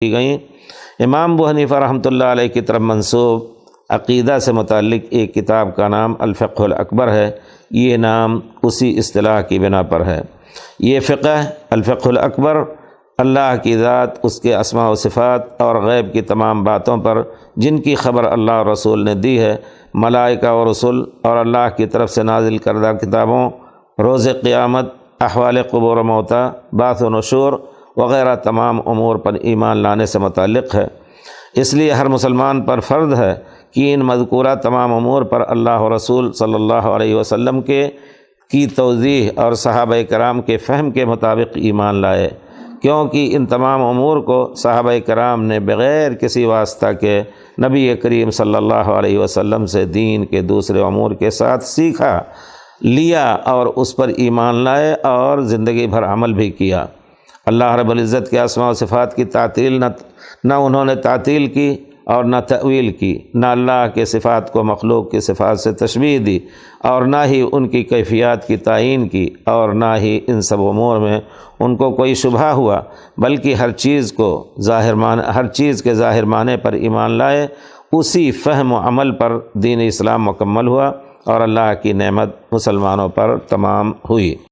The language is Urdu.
کی گئیں۔ امام ابو حنیفہ رحمۃ اللہ علیہ کی طرف منسوب عقیدہ سے متعلق ایک کتاب کا نام الفقہ الاکبر ہے، یہ نام اسی اصطلاح کی بنا پر ہے۔ یہ فقہ الفقہ الاکبر اللہ کی ذات، اس کے اسماء و صفات اور غیب کی تمام باتوں پر جن کی خبر اللہ اور رسول نے دی ہے، ملائکہ و رسول اور اللہ کی طرف سے نازل کردہ کتابوں، روز قیامت، احوال قبور و موتیٰ، بعث و نشور وغیرہ تمام امور پر ایمان لانے سے متعلق ہے۔ اس لیے ہر مسلمان پر فرض ہے کہ ان مذکورہ تمام امور پر اللہ و رسول صلی اللہ علیہ وسلم کی توضیح اور صحابہ کرام کے فہم کے مطابق ایمان لائے، کیونکہ ان تمام امور کو صحابہ کرام نے بغیر کسی واسطہ کے نبی کریم صلی اللہ علیہ وسلم سے دین کے دوسرے امور کے ساتھ سیکھا، لیا اور اس پر ایمان لائے اور زندگی بھر عمل بھی کیا۔ اللہ رب العزت کے اسماء و صفات کی تعطیل نہ انہوں نے تعطیل کی اور نہ تأویل کی، نہ اللہ کے صفات کو مخلوق کی صفات سے تشبیہ دی، اور نہ ہی ان کی کیفیات کی تعین کی، اور نہ ہی ان سب امور میں ان کو کوئی شبہ ہوا، بلکہ ہر چیز کے ظاہر معنی پر ایمان لائے۔ اسی فہم و عمل پر دین اسلام مکمل ہوا اور اللہ کی نعمت مسلمانوں پر تمام ہوئی۔